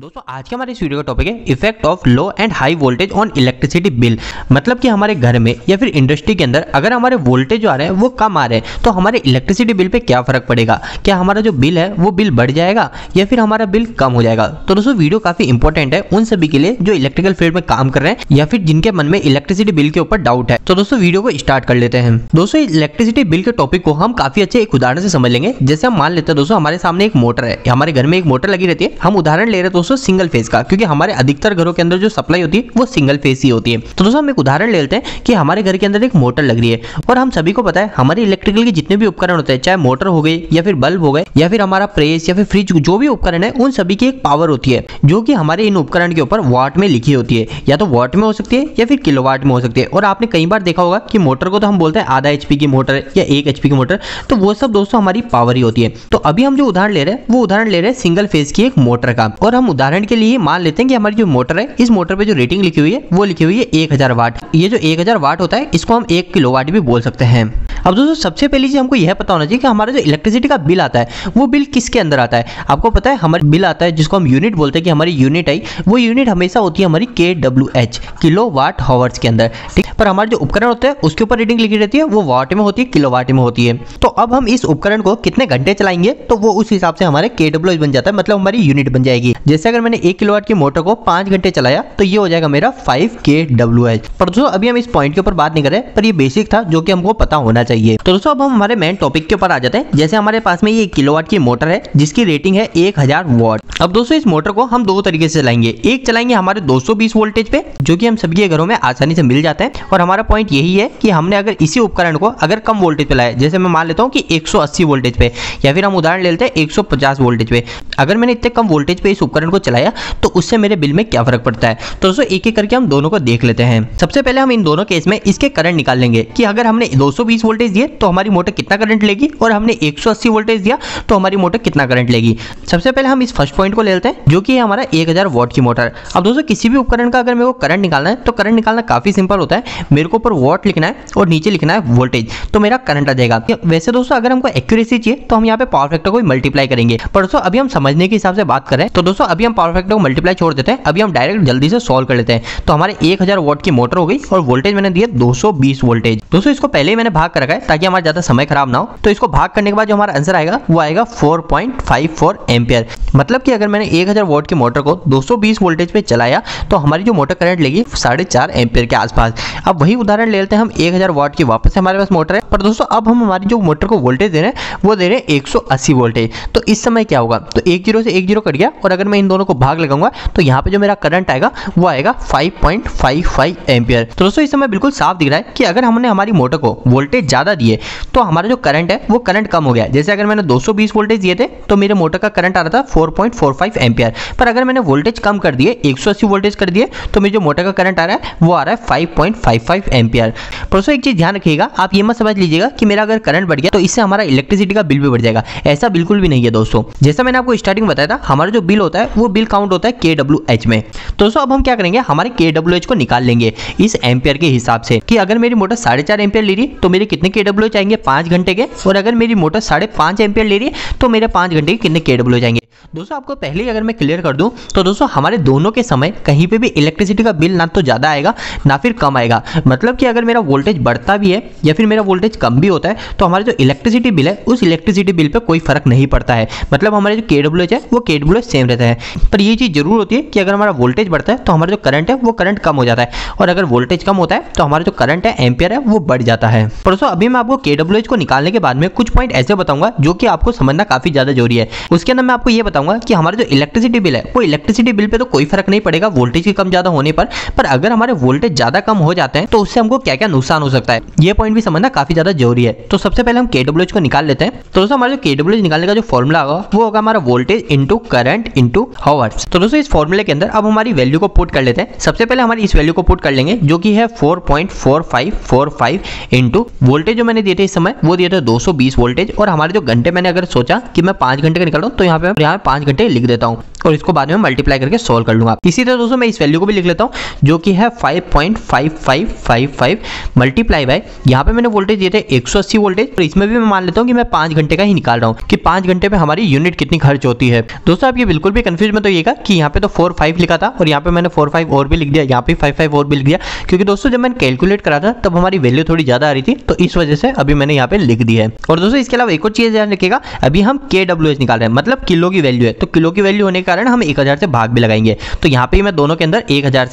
दोस्तों आज के हमारे इस वीडियो का टॉपिक है effect of low and high voltage on electricity bill. मतलब कि हमारे घर में या फिर इंडस्ट्री के अंदर अगर हमारे वोल्टेज जो आ रहे हैं वो कम आ रहे हैं तो हमारे इलेक्ट्रिसिटी बिल पे क्या फर्क पड़ेगा। क्या हमारा जो बिल है वो बिल बढ़ जाएगा या फिर हमारा बिल कम हो जाएगा। तो दोस्तों वीडियो काफी इंपॉर्टेंट है उन सभी के लिए जो इलेक्ट्रिकल फील्ड में काम कर रहे हैं या फिर जिनके मन में इलेक्ट्रिसिटी बिल के ऊपर डाउट है। तो दोस्तों वीडियो को स्टार्ट कर लेते हैं। दोस्तों इलेक्ट्रिसिटी बिल के टॉपिक को हम काफी अच्छे एक उदाहरण से समझ लेंगे। जैसे हम मान लेते हैं दोस्तों हमारे सामने एक मोटर है, हमारे घर में एक मोटर लगी रहती है। हम उदाहरण ले रहे हैं दोस्तों सिंगल फेज का, क्योंकि हमारे अधिकतर घरों के अंदर जो सप्लाई होती है वो सिंगल फेज ही होती है। तो दोस्तों हम एक उदाहरण ले लेते हैं कि हमारे घर के अंदर एक मोटर लग रही है और हम सभी को पता है हमारे इलेक्ट्रिकल के जितने भी उपकरण होते हैं, चाहे मोटर हो गई या फिर बल्ब हो गए या फिर हमारा प्रेस या फिर फ्रिज, जो भी उपकरण है उन सभी की एक पावर होती है जो कि हमारे इन उपकरण के ऊपर वाट में लिखी होती है। या तो वाट में हो सकती है या फिर किलोवाट में हो सकती है। और आपने कई बार देखा होगा कि मोटर को तो हम बोलते हैं आधा एचपी की मोटर या 1 एचपी की मोटर, तो वो सब दोस्तों हमारी पावर ही होती है। तो अभी हम जो उदाहरण ले रहे हैं वो उदाहरण ले रहे हैं सिंगल फेज की एक मोटर का। और हम उदाहरण के लिए मान लेते हैं कि हमारी जो मोटर है इस मोटर पे जो रेटिंग लिखी हुई है वो लिखी हुई है 1000 वाट। ये जो 1000 वाट होता है इसको हम 1 किलोवाट भी बोल सकते हैं। अब दोस्तों सबसे पहली चीज हमको यह पता होना चाहिए कि हमारा जो इलेक्ट्रिसिटी का बिल आता है वो बिल किसके अंदर आता है। आपको पता है हमारा बिल आता है जिसको हम यूनिट बोलते हैं कि हमारी यूनिट आई, वो यूनिट हमेशा होती है हमारी kWh किलो वाट हावर्स के अंदर, ठीक। पर हमारे जो उपकरण होते हैं उसके ऊपर रीडिंग लिखी रहती है वो वाट में होती है, किलोवाट में होती है। तो अब हम इस उपकरण को कितने घंटे चलाएंगे तो वो उस हिसाब से हमारे kWh बन जाता है, मतलब हमारी यूनिट बन जाएगी। जैसे अगर मैंने 1 किलोवाट की मोटर को 5 घंटे चलाया तो ये हो जाएगा मेरा 5 kWh। पर दोस्तों अभी हम इस पॉइंट के ऊपर बात नहीं कर रहे, पर ये बेसिक था जो कि हमको पता होना चाहिए। तो दोस्तों अब हम हमारे मेन टॉपिक के ऊपर आ जाते हैं। जैसे हमारे पास में ये 1 किलोवाट की मोटर है जिसकी रेटिंग है 1000 वाट। अब दोस्तों इस मोटर को हम दो तरीके से चलाएंगे। एक चलाएंगे हमारे 220 वोल्टेज पे जो कि हम सभी के घरों में आसानी से मिल जाता है। और हमारा पॉइंट यही है कि हमने अगर इसी उपकरण को अगर कम वोल्टेज पे लाया, जैसे मैं मान लेता हूँ कि 180 वोल्टेज पे, या फिर हम उदाहरण ले लेते हैं 150 वोल्टेज पे, अगर मैंने इतने कम वोल्टेज पे इस उपकरण को चलाया तो उससे मेरे बिल में क्या फर्क पड़ता है। तो दोस्तों एक एक करके हम दोनों को देख लेते हैं। सबसे पहले हम इन दोनों केस में इसके करंट निकाल लेंगे कि अगर हमने 220 वोल्टेज दिए तो हमारी मोटर कितना करंट लेगी और हमने 180 वोल्टेज दिया तो हमारी मोटर कितना करंट लेगी। सबसे पहले हम इस फर्स्ट पॉइंट को ले लेते हैं जो कि है हमारा 1000 वाट की मोटर। अब दोस्तों किसी भी उपकरण का अगर मेरे को करंट निकालना है तो करंट निकालना काफी सिंपल होता है। मेरे को ऊपर वाट लिखना है और नीचे लिखना है वोल्टेज, तो मेरा करंट आ जाएगा। वैसे दोस्तों अगर हमको एक्यूरेसी चाहिए तो हम यहाँ पे पावर फैक्टर को मल्टीप्लाई करेंगे, पर दोस्तों अभी हम समझने के हिसाब से बात करें तो दोस्तों अभी हम पावर फैक्टर को मल्टीप्लाई छोड़ देते हैं। अभी हम डायरेक्ट जल्दी से सॉल्व कर लेते हैं। तो हमारे 1000 वाट की मोटर हो गई और वोल्टेज मैंने दिया 220 वोल्टेज। दोस्तों इसको पहले ही मैंने भाग कर रखा है ताकि हमारा ज्यादा समय खराब ना हो। तो इसको भाग करने के बाद जो हमारा आंसर आएगा वो आएगा 4.54 एम्पियर। मतलब कि अगर मैंने 1000 वाट की मोटर को 220 वोल्टेज पे चलाया तो हमारी जो मोटर करंट लेगी 4.5 एम्पियर के आसपास। अब वही उदाहरण ले लेते हैं हम 1000 वाट की, वापस हमारे पास मोटर है, पर दोस्तों अब हम हमारी जो मोटर को वोल्टेज दे रहे हैं वो दे रहे हैं 180 वोल्टेज। तो इस समय क्या होगा, तो 10 से 10 कट गया और अगर मैं इन दोनों को भाग लगाऊंगा तो यहाँ पे जो मेरा करंट आएगा वो आएगा 5.55 एम्पियर। तो दोस्तों इस समय बिल्कुल साफ दिख रहा है कि अगर हमने हमारी मोटर को वोल्टेज ज्यादा दिए तो हमारा जो करंट है वो करंट कम हो गया। जैसे अगर मैंने 220 वोल्टेज दिए थे तो मेरे मोटर का करंट आ रहा था 4.45 एम्पियर, पर अगर मैंने वोल्टेज कम कर दिए 180 वोल्टेज कर दिए तो मेरे जो मोटर का करंट आ रहा है वो आ रहा है 5.55 एम्पियर। पर दोस्तों एक चीज ध्यान रखिएगा, आप ये मत समझ लीजिएगा कि मेरा अगर करंट बढ़ गया तो इससे हमारा इलेक्ट्रिसिटी का बिल भी बढ़ जाएगा। ऐसा बिल्कुल भी नहीं है दोस्तों। जैसा मैंने आपको स्टार्टिंग बताया था हमारा जो बिल होता है वो बिल काउंट होता है kWh में। तो दोस्तों अब हम क्या करेंगे, हमारे kWh को निकाल लेंगे इस एम्पियर के हिसाब से कि अगर मेरी मोटर 4.5 एम्पियर ले रही है तो मेरे कितने kWh आएंगे 5 घंटे के, और अगर मेरी मोटर 5.5 एम्पियर ले रही है तो मेरे 5 घंटे के कितने kWh आएंगे। दोस्तों आपको पहले ही अगर मैं क्लियर कर दूं तो दोस्तों हमारे दोनों के समय कहीं पे भी इलेक्ट्रिसिटी का बिल ना तो ज्यादा आएगा ना फिर कम आएगा। मतलब कि अगर मेरा वोल्टेज बढ़ता भी है या फिर मेरा वोल्टेज कम भी होता है तो हमारा जो इलेक्ट्रिसिटी बिल है उस इलेक्ट्रिसिटी बिल पे कोई फर्क नहीं पड़ता है। मतलब हमारे जो kWh है वो kWh सेम रहता है। पर ये चीज जरूर होती है कि अगर हमारा वोल्टेज बढ़ता है तो हमारा जो करंट है वो करंट कम हो जाता है, और अगर वोल्टेज कम होता है तो हमारा जो करंट है एम्पियर है वो बढ़ जाता है। पर दोस्तों अभी मैं आपको kWh को निकालने के बाद में कुछ पॉइंट ऐसे बताऊंगा जो कि आपको समझना काफी ज्यादा जरूरी है। उसके अंदर मैं आपको ये बताऊंगा कि हमारा जो इलेक्ट्रिसिटी बिल है वो इलेक्ट्रिसिटी बिल पे तो कोई फर्क नहीं पड़ेगा वोल्टेज के कम ज्यादा होने पर अगर हमारे वोल्टेज ज्यादा कम हो जाते हैं तो उससे हमको क्या क्या नुकसान हो सकता है, ये पॉइंट भी समझना काफी ज्यादा जरूरी है। तो सबसे पहले हम kWh को निकाल लेते हैं। तो दोस्तों हमारा जो kWh निकालने का जो फॉर्मूला होगा वो होगा हमारा voltage into current into hours. तो दोस्तों इस फॉर्मूले के अंदर अब हमारी वैल्यू को पुट कर लेते हैं। सबसे पहले हमारी इस वैल्यू को पुट कर लेंगे जो कि है 4.4545 इंटू वोल्टेज वोल्टेज जो मैंने दिए थे इस समय वो दिए थे 220 वोल्टेज, और हमारे जो घंटे मैंने अगर सोचा कि मैं 5 घंटे का निकाल रहा हूँ तो यहाँ पे 5 घंटे लिख देता हूँ और इसको बाद में मल्टीप्लाई करके सोल्व कर लूंगा। इसी तरह दोस्तों मैं इस वैल्यू को भी लिख लेता हूँ जो कि है 5.5555 मल्टीप्लाई बाय, यहाँ पे मैंने वोल्टेज दिए थे 180 वोल्टेज, और इसमें भी मैं मान लेता हूँ कि मैं 5 घंटे का ही निकाल रहा हूँ कि 5 घंटे में हमारी यूनिट कितनी खर्च होती है। दोस्तों आप ये बिल्कुल भी कंफ्यूज मत होइएगा कि यहाँ पे तो 45 लिखा था और यहाँ पे मैंने 45 और भी लिख दिया, यहाँ पे 55 और भी लिख दिया, क्योंकि दोस्तों जब मैंने कैलकुलेट करा था तब हमारी वैल्यू थोड़ी ज्यादा आ रही थी, तो इस वजह से अभी मैंने यहाँ पे लिख दी है। और दोस्तों इसके अलावा एक और चीज ध्यान रखिएगा, अभी हम kWh निकाल रहे हैं, मतलब किलो की वैल्यू है, तो किलो की वैल्यू होने के कारण हम 1000 से भाग भी लगाएंगे, तो यहाँ पे मैं दोनों के अंदर 1000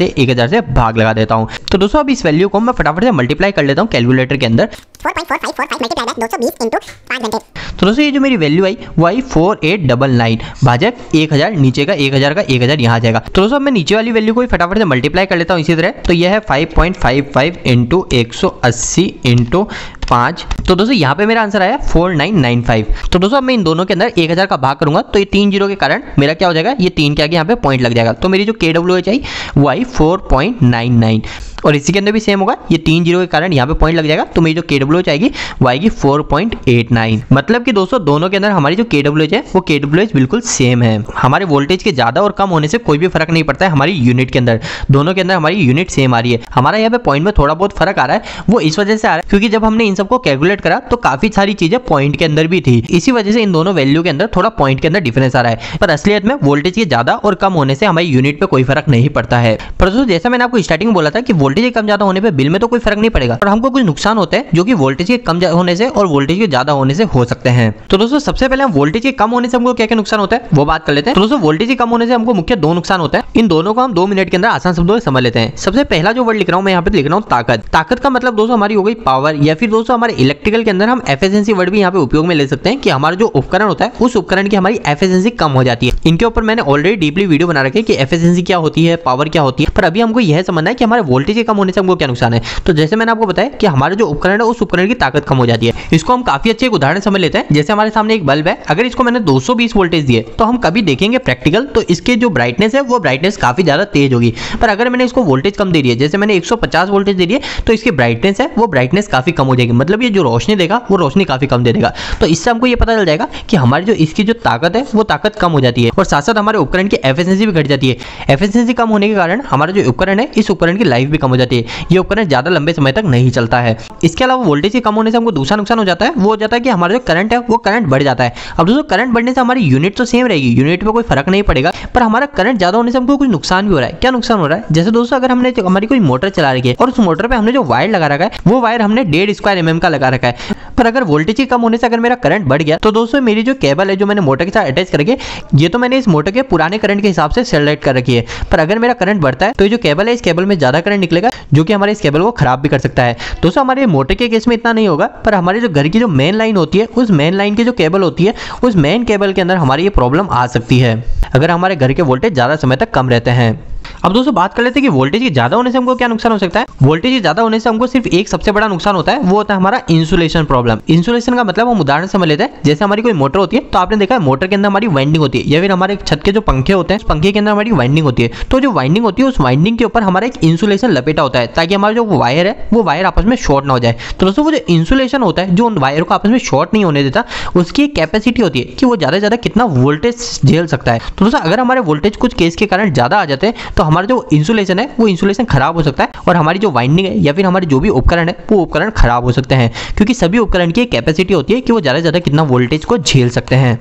से भाग लगा देता हूँ। तो दोस्तों अब इस वैल्यू को मैं फटाफट से मल्टीप्लाई कर लेता हूँ कैलकुलेटर के अंदर। 4.4545 मल्टीप्लाई बाय 220 इनटू 5 घंटे। तो दोस्तों ये जो मेरी वैल्यू आई वो आई 4899 भाजक 1000, नीचे का 1000 यहाँ आ जाएगा। तो दोस्तों मैं नीचे वाली वैल्यू को भी फटाफट से मल्टीप्लाई कर लेता हूँ इसी तरह, तो यह है 5.55 इंटू 180 इंटू 5। तो दोस्तों यहाँ पे मेरा आंसर आया 4995। तो दोस्तों अब मैं इन दोनों के अंदर 1000 का भाग करूंगा तो ये 3 जीरो के कारण मेरा क्या हो जाएगा, ये 3 के आगे यहाँ पे पॉइंट लग जाएगा, तो मेरी जो kWh आई वो आई 4.99, और इसी के अंदर भी सेम होगा, ये 3 जीरो के कारण यहाँ पे पॉइंट लग जाएगा, तो मेरी जो kWh आएगी वो आएगी 4.89। मतलब कि दोस्तों दोनों के अंदर हमारी जो kWh है वो kWh बिल्कुल सेम है। हमारे वोल्टेज के ज्यादा और कम होने से कोई भी फर्क नहीं पड़ता है हमारी यूनिट के अंदर, दोनों के अंदर हमारी यूनिट सेम आ रही है। हमारा यहाँ पे पॉइंट में थोड़ा बहुत फर्क आ रहा है, वो इस वजह से आ रहा है क्योंकि जब हमने इन सबको कैलकुलेट करा तो काफी सारी चीजें पॉइंट के अंदर भी थी, इसी वजह से इन दोनों वैल्यू के अंदर थोड़ा पॉइंट के अंदर डिफरेंस आ रहा है, पर असलियत में वोल्टेज के ज्यादा और कम होने से हमारी यूनिट पे कोई फर्क नहीं पड़ता है। पर दोस्तों जैसा मैंने आपको स्टार्टिंग में बोला था कि वोल्टेज के कम ज्यादा होने पे बिल में तो कोई फर्क नहीं पड़ेगा, और हमको कुछ नुकसान होते हैं जो कि वोल्टेज के कम होने से और वोल्टेज के ज्यादा होने से हो सकते हैं। तो दोस्तों सबसे पहले हम वोल्टेज के कम होने से हमको क्या क्या नुकसान होता है वो बात कर लेते हैं। तो दोस्तों वोल्टेज के कम होने से हमको मुख्य 2 नुकसान होता है, इन दोनों को हम 2 मिनट के अंदर आसान शब्दों में समझ लेते हैं। सबसे पहला जो वर्ड लिख रहा हूं मैं यहाँ पे लिख रहा हूँ ताकत। ताकत का मतलब दोस्तों हमारी हो गई पावर, या फिर दोस्तों हमारे इलेक्ट्रिकल के अंदर हम एफिशिएंसी वर्ड भी यहाँ पे उपयोग में ले सकते हैं कि हमारा जो उपकरण होता है उस उपकरण की हमारी एफिशिएंसी कम हो जाती है। इनके ऊपर मैंने ऑलरेडी डीपली वीडियो बना रखी है कि एफिशिएंसी क्या होती है, पावर क्या होती है, पर अभी हमको यह समझना है कि हमारे वोल्टेज के कम होने से हमको क्या नुकसान है। तो जैसे मैंने आपको बताया कि हमारा जो उपकरण है उस उपकरण की ताकत कम हो जाती है। इसको हम काफी अच्छे एक उदाहरण समझ लेते हैं। जैसे हमारे सामने एक बल्ब है, अगर इसको मैंने 220 वोल्टेज दिए तो हम कभी देखेंगे प्रैक्टिकल तो इसके जो ब्राइटनेस है वो ब्राइटनेस काफी ज्यादा तेज होगी, पर अगर मैंने इसको वोल्टेज कम दे दिए, जैसे मैंने 150 वोल्टेज दे दिए, तो इसकी ब्राइटनेस है वो ब्राइटनेस काफी कम हो जाएगी, मतलब ये जो रोशनी देगा वो रोशनी काफी कम दे देगा। तो इससे हमको ये पता चल जाएगा कि हमारी जो इसकी जो ताकत है वो ताकत कम हो जाती है, और साथ साथ हमारे उपकरण की एफिशिएंसी भी घट जाती है। एफिशिएंसी कम होने के कारण हमारा जो उपकरण है इस उपकरण की लाइफ भी कम हो जाती है, ये उपकरण ज्यादा लंबे समय तक नहीं चलता है। इसके अलावा वोल्टेज के कम होने से हमको दूसरा नुकसान हो जाता है, वो हो जाता है कि हमारा जो करंट है वो करंट बढ़ जाता है। अब दोस्तों करंट बढ़ने से हमारी यूनिट तो सेम रहेगी, यूनिट पे कोई फर्क नहीं पड़ेगा, पर हमारा करंट ज्यादा होने से हमको कुछ नुकसान भी हो रहा है। क्या नुकसान हो रहा है, जैसे दोस्तों अगर हमने हमारी कोई मोटर चला रखी है और उस मोटर पे हमने जो वायर लगा रखा है वो वायर हमने 1.5 स्क्वायर mm का लगा रखा है, पर अगर वोल्टेज के कम होने से अगर मेरा करंट बढ़ गया तो दोस्तों मेरी जो केबल है जो मैंने मोटर के साथ अटैच करके, ये तो मैंने इस मोटर के पुराने करंट के हिसाब से सेलेक्ट कर रखी है, पर अगर मेरा करंट बढ़ता है तो ये जो केबल है इस केबल में ज्यादा करंट निकलेगा जो कि हमारे इस केबल को खराब भी कर सकता है। दोस्तों हमारे मोटर के केस में इतना नहीं होगा, पर हमारे जो घर की जो मेन लाइन होती है उस मेन लाइन की जो केबल होती है उस मेन केबल के अंदर हमारी ये प्रॉब्लम आ सकती है अगर हमारे घर के वोल्टेज ज्यादा समय तक कम रहते हैं। अब दोस्तों बात कर लेते हैं कि वोल्टेज के ज्यादा होने से हमको क्या नुकसान हो सकता है। वोल्टेज के ज्यादा होने से हमको सिर्फ एक सबसे बड़ा नुकसान होता है, वो होता है हमारा इंसुलेशन प्रॉब्लम। इंसुलेशन का मतलब हम उदाहरण समझ लेते हैं, जैसे हमारी कोई मोटर होती है तो आपने देखा है मोटर के अंदर हमारी वाइंडिंग होती है, या फिर हमारे छत के जो पंखे होते हैं उस पंखे के अंदर हमारी वाइंडिंग होती है, तो जो वाइंडिंग होती है उस वाइंडिंग के ऊपर हमारा एक इंसुलेशन लपेटा होता है ताकि हमारा जो वायर है वो वायर आपस में शॉर्ट ना हो जाए। तो दोस्तों वो जो इंसुलेशन होता है जो उन वायर को आपस में शॉर्ट नहीं होने देता, उसकी एक कैपेसिटी होती है कि वो ज्यादा से ज्यादा कितना वोल्टेज झेल सकता है। तो दोस्तों अगर हमारे वोल्टेज कुछ केस के कारण ज्यादा आ जाते हैं तो हमारा जो इंसुलेशन है वो इंसुलेशन खराब हो सकता है, और हमारी जो वाइंडिंग है या फिर हमारे जो भी उपकरण है वो उपकरण खराब हो सकते हैं, क्योंकि सभी उपकरण की एक कैपेसिटी होती है कि वो ज्यादा से ज्यादा कितना वोल्टेज को झेल सकते हैं।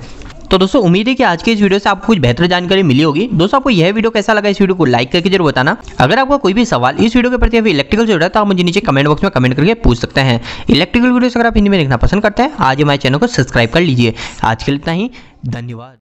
तो दोस्तों उम्मीद है कि आज के इस वीडियो से आपको कुछ बेहतर जानकारी मिली होगी। दोस्तों आपको यह वीडियो कैसा लगा, इस वीडियो को लाइक करके जरूर बताना। अगर आपको कोई भी सवाल इस वीडियो के प्रति या फिर इलेक्ट्रिकल से जुड़ा है तो आप मुझे नीचे कमेंट बॉक्स में कमेंट करके पूछ सकते हैं। इलेक्ट्रिकल वीडियोस अगर आप हिंदी में देखना पसंद करते हैं आज हमारे चैनल को सब्सक्राइब कर लीजिए। आज के लिए इतना ही, धन्यवाद।